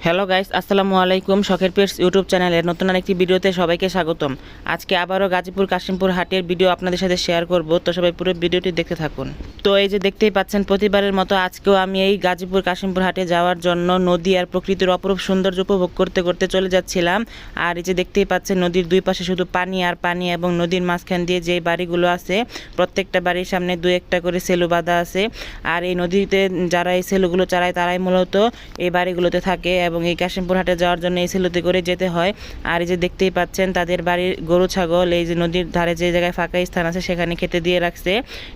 Hello guys, আসসালামু আলাইকুম। শখের পেটস ইউটিউব চ্যানেলের নতুন আরেকটি ভিডিওতে সবাইকে স্বাগতম। আজকে আবারও গাজীপুর কাশিমপুর হাটের ভিডিও আপনাদের সাথে শেয়ার করব, তো সবাই পুরো ভিডিওটি দেখতে থাকুন। তো এই যে দেখতেই পাচ্ছেন, প্রতিবারের মতো আজকেও আমি এই গাজীপুর কাশিমপুর হাটে যাওয়ার জন্য নদী আর প্রকৃতির অপরূপ সৌন্দর্য উপভোগ করতে করতে চলে যাচ্ছিলাম। আর এই যে দেখতেই পাচ্ছেন, নদীর দুই পাশে শুধু পানি আর পানি, এবং নদীর মাঝখান দিয়ে যে বাড়িগুলো আছে প্রত্যেকটা বাড়ির সামনে দু একটা করে সেলু বাঁধা আছে। আর এই নদীতে যারা এই সেলুগুলো চালায় তারাই মূলত এই বাড়িগুলোতে থাকে, এবং এই কাশিমপুর হাটে যাওয়ার জন্য এই সেলুতে করে যেতে হয়। আর এই যে দেখতেই পাচ্ছেন, তাদের বাড়ির গরু ছাগল এই যে নদীর ধারে যে জায়গায় ফাঁকা স্থান আছে সেখানে খেতে দিয়ে রাখছে,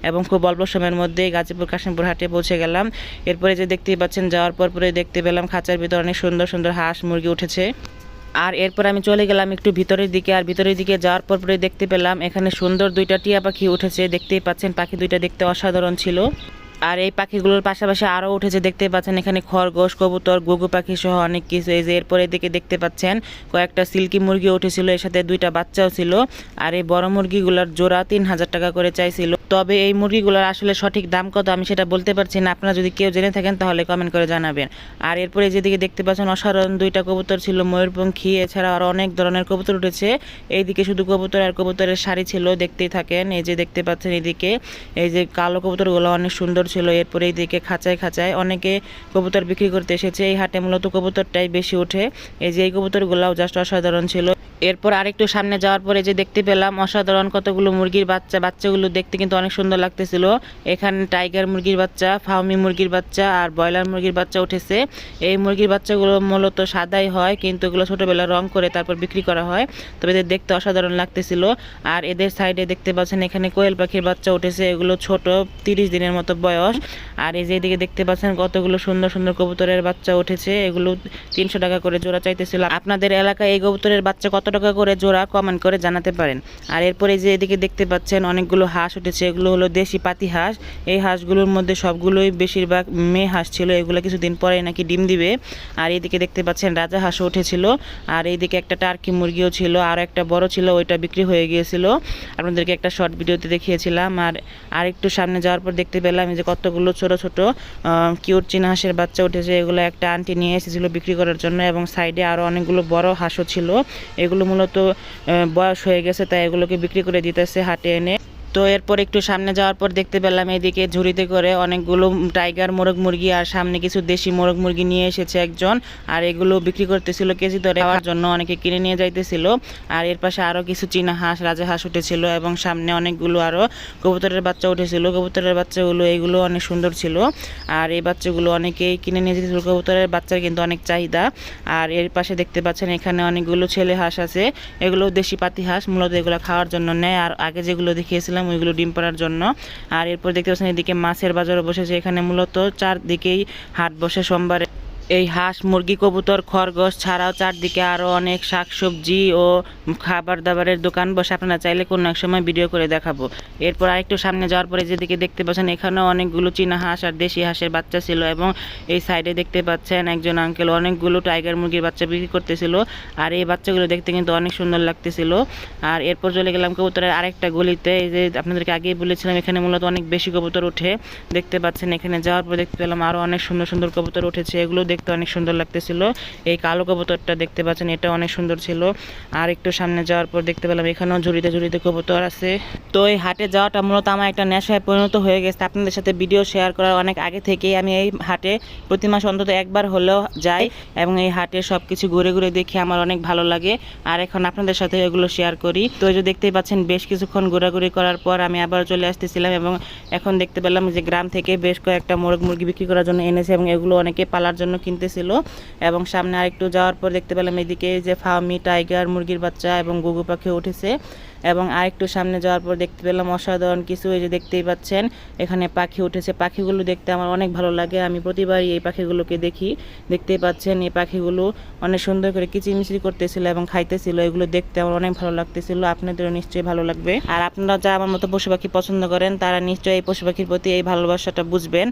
এবং খুব অল্প সময়ের মধ্যে গাজীপুর কাশিমপুর হাটে পৌঁছে গেলাম। এরপরে যে দেখতেই পাচ্ছেন, যাওয়ার পরে দেখতে পেলাম খাঁচার ভিতর অনেক সুন্দর সুন্দর হাঁস মুরগি উঠেছে। আর এরপর আমি চলে গেলাম একটু ভিতরের দিকে। আর ভিতরের দিকে যাওয়ার পরে দেখতে পেলাম এখানে সুন্দর দুইটা টিয়া পাখি উঠেছে। দেখতেই পাচ্ছেন, পাখি দুইটা দেখতে অসাধারণ ছিল। আর এই পাখিগুলোর পাশাপাশি আরও উঠেছে, দেখতে পাচ্ছেন এখানে খরগোশ, কবুতর, ঘুঘু পাখি সহ অনেক কিছু। এই যে এরপরে দিকে দেখতে পাচ্ছেন কয়েকটা সিল্কি মুরগি উঠেছিল, এর সাথে দুইটা বাচ্চাও ছিল। আর এই বড় মুরগিগুলোর জোড়া 3000 টাকা করে চাইছিল। তবে এই মুরগিগুলোর আসলে সঠিক দাম কত আমি সেটা বলতে পারছি না, আপনারা যদি কেউ জেনে থাকেন তাহলে কমেন্ট করে জানাবেন। আর এরপরে যেদিকে দেখতে পাচ্ছেন অসাধারণ দুইটা কবুতর ছিল, ময়ূরপঙ্খী, এছাড়া আরও অনেক ধরনের কবুতর উঠেছে। এইদিকে শুধু কবুতর আর কবুতরের শাড়ি ছিল, দেখতেই থাকেন। এই যে দেখতে পাচ্ছেন এদিকে এই যে কালো কবুতরগুলো অনেক সুন্দর ছিল। এরপরে এইদিকে খাঁচায় খাঁচায় অনেকে কবুতর বিক্রি করতে এসেছে। এই হাটে মূলত কবুতরটাই বেশি ওঠে। এই যে এই কবুতরগুলোও জাস্ট অসাধারণ ছিল। এরপর আরেকটু সামনে যাওয়ার পরে যে দেখতে পেলাম অসাধারণ কতগুলো মুরগির বাচ্চা। বাচ্চাগুলো দেখতে কিন্তু অনেক সুন্দর লাগতেছিল। এখানে টাইগার মুরগির বাচ্চা, ফাউমি মুরগির বাচ্চা আর ব্রয়লার মুরগির বাচ্চা উঠেছে। এই মুরগির বাচ্চাগুলো মূলত সাদাই হয়, কিন্তু এগুলো ছোটোবেলা রং করে তারপর বিক্রি করা হয়। তবে এদের দেখতে অসাধারণ লাগতেছিল। আর এদের সাইডে দেখতে পাচ্ছেন এখানে কোয়েল পাখির বাচ্চা উঠেছে, এগুলো ছোট, 30 দিনের মতো বয়স। আর এই যে এদিকে দেখতে পাচ্ছেন কতগুলো সুন্দর সুন্দর কবুতরের বাচ্চা উঠেছে, এগুলো 300 টাকা করে জোড়া চাইতেছিল। আপনাদের এলাকায় এই কবুতরের বাচ্চা কত টাকা করে জোড়া কমেন্ট করে জানাতে পারেন। আর এরপরে যে এদিকে দেখতে পাচ্ছেন অনেকগুলো হাঁস উঠেছে, এগুলো হলো দেশি পাতি হাঁস। এই হাঁসগুলোর মধ্যে সবগুলোই বেশিরভাগ মেয়ে হাঁস ছিল, এগুলো কিছুদিন পরে নাকি ডিম দিবে। আর এইদিকে দেখতে পাচ্ছেন রাজা হাঁসও উঠেছিল। আর এইদিকে একটা টার্কি মুরগিও ছিল, আর একটা বড় ছিল, ওইটা বিক্রি হয়ে গিয়েছিল, আপনাদেরকে একটা শর্ট ভিডিওতে দেখিয়েছিলাম। আর একটু সামনে যাওয়ার পর দেখতে পেলাম যে কতগুলো ছোট ছোট কিউট চীনা হাঁসের বাচ্চা উঠেছে, এগুলো একটা আন্টি নিয়ে এসেছিল বিক্রি করার জন্য। এবং সাইডে আরও অনেকগুলো বড় হাঁসও ছিল, এগুলো মূলত বয়স হয়ে গেছে তাই এগুলোকে বিক্রি করে দিতেছে হাটে এনে। তো এরপর একটু সামনে যাওয়ার পর দেখতে পেলাম এইদিকে ঝুড়িতে করে অনেকগুলো টাইগার মোরগ মুরগি, আর সামনে কিছু দেশি মোরগ মুরগি নিয়ে এসেছে একজন। আর এগুলো বিক্রি করতেছিল কেজি দরে, খাওয়ার জন্য অনেকে কিনে নিয়ে যাইতেছিল। আর এর পাশে আরও কিছু চীনা হাঁস, রাজা হাঁস উঠেছিল, এবং সামনে অনেকগুলো আরও কবুতরের বাচ্চা উঠেছিল। কবুতরের বাচ্চাগুলো এইগুলো অনেক সুন্দর ছিল। আর এই বাচ্চাগুলো অনেকেই কিনে নিয়ে যেতেছিল, কবুতরের বাচ্চার কিন্তু অনেক চাহিদা। আর এর পাশে দেখতে পাচ্ছেন এখানে অনেকগুলো ছেলে হাঁস আছে, এগুলো দেশি পাতি হাঁস, মূলত এগুলো খাওয়ার জন্য নেয়। আর আগে যেগুলো দেখিয়েছিলাম ওইগুলো ডিম পাড়ার জন্য। আর এরপর দেখতে পাচ্ছেন এদিকে মাছের বাজারও বসেছে, এখানে মূলত চারদিকেই হাট বসে সোমবারে। এই হাঁস, মুরগি, কবুতর, খরগোশ ছাড়াও চারদিকে আরও অনেক শাকসবজি ও খাবার দাবারের দোকান বসে, আপনারা চাইলে কোনো এক সময় ভিডিও করে দেখাবো। এরপর আরেকটু সামনে যাওয়ার পরে যেদিকে দেখতে পাচ্ছেন এখানেও অনেকগুলো চীনা হাঁস আর দেশি হাঁসের বাচ্চা ছিল, এবং এই সাইডে দেখতে পাচ্ছেন একজন আঙ্কেল অনেকগুলো টাইগার মুরগির বাচ্চা বিক্রি করতেছিল। আর এই বাচ্চাগুলো দেখতে কিন্তু অনেক সুন্দর লাগতেছিল। আর এরপর চলে গেলাম কবুতরের আরেকটা গলিতে। এই যে আপনাদেরকে আগেই বলেছিলাম এখানে মূলত অনেক বেশি কবুতর ওঠে, দেখতে পাচ্ছেন। এখানে যাওয়ার পর দেখতে পেলাম আরও অনেক সুন্দর সুন্দর কবুতর উঠেছে, এগুলো দেখতে অনেক সুন্দর লাগতেছিল। এই কালো কবুতরটা দেখতে পাচ্ছেন, এটা অনেক সুন্দর ছিল। আর একটু সামনে যাওয়ার পর দেখতে পেলাম এখানেও ঝুড়িতে ঝুড়িতে কবুতর আছে। তো এই হাটে যাওয়াটা মূলত আমার একটা নেশায় পরিণত হয়ে গেছে। আপনাদের সাথে ভিডিও শেয়ার করার অনেক আগে থেকেই আমি এই হাটে প্রতি মাসে অন্তত একবার হলেও যাই, এবং এই হাটে সব কিছু ঘুরে ঘুরে দেখে আমার অনেক ভালো লাগে। আর এখন আপনাদের সাথে এগুলো শেয়ার করি। তো এই যে দেখতেই পাচ্ছেন বেশ কিছুক্ষণ ঘোরাঘুরি করার পর আমি আবার চলে আসতেছিলাম, এবং এখন দেখতে পেলাম যে গ্রাম থেকে বেশ কয়েকটা মোরগ মুরগি বিক্রি করার জন্য এনেছে, এবং এগুলো অনেকে পালার জন্য কিনতেছিল। এবং সামনে আরেকটু যাওয়ার পর দেখতে পেলাম এদিকে যে ফার্মি টাইগার মুরগির বাচ্চা এবং ঘুঘু পাখি উঠেছে। এবং আরেকটু সামনে যাওয়ার পর দেখতে পেলাম অসাধারণ কিছু, এই যে দেখতেই পাচ্ছেন এখানে পাখি উঠেছে। পাখিগুলো দেখতে আমার অনেক ভালো লাগে, আমি প্রতিবারই এই পাখিগুলোকে দেখি। দেখতেই পাচ্ছেন এই পাখিগুলো অনেক সুন্দর করে কিচিরমিচির করতেছিল এবং খাইতেছিল, এগুলো দেখতে আমার অনেক ভালো লাগতেছিল। আপনাদেরও নিশ্চয়ই ভালো লাগবে। আর আপনারা যারা আমার মতো পশু পাখি পছন্দ করেন তারা নিশ্চয়ই এই পশু পাখির প্রতি এই ভালোবাসাটা বুঝবেন।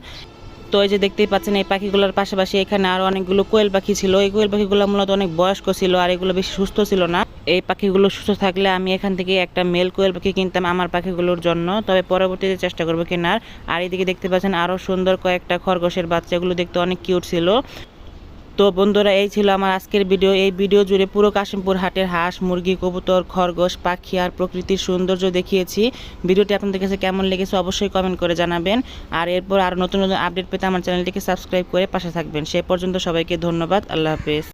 তো এই যে দেখতেই পাচ্ছেন এই পাখিগুলোর পাশাপাশি এখানে আরও অনেকগুলো কোয়েল পাখি ছিল। এই কোয়েল পাখিগুলো মূলত অনেক বয়স্ক ছিল, আর এগুলো বেশি সুস্থ ছিল না। এই পাখিগুলো সুস্থ থাকলে আমি এখান থেকে একটা মেল কোয়েল পাখি কিনতাম আমার পাখিগুলোর জন্য, তবে পরবর্তীতে চেষ্টা করবো কেনার। আর এদিকে দেখতে পাচ্ছেন আরও সুন্দর কয়েকটা খরগোশের বাচ্চাগুলো দেখতে অনেক কিউট ছিল। তো বন্ধুরা, এই ছিল আমার আজকের ভিডিও। এই ভিডিও জুড়ে পুরো কাশিমপুর হাটের হাঁস, মুরগি, কবুতর, খরগোশ, পাখি আর প্রকৃতির সৌন্দর্য দেখিয়েছি। ভিডিওটি আপনাদের কাছে কেমন লেগেছে অবশ্যই কমেন্ট করে জানাবেন। আর এরপর আরও নতুন নতুন আপডেট পেতে আমার চ্যানেলটিকে সাবস্ক্রাইব করে পাশে থাকবেন। সে পর্যন্ত সবাইকে ধন্যবাদ। আল্লাহ হাফেজ।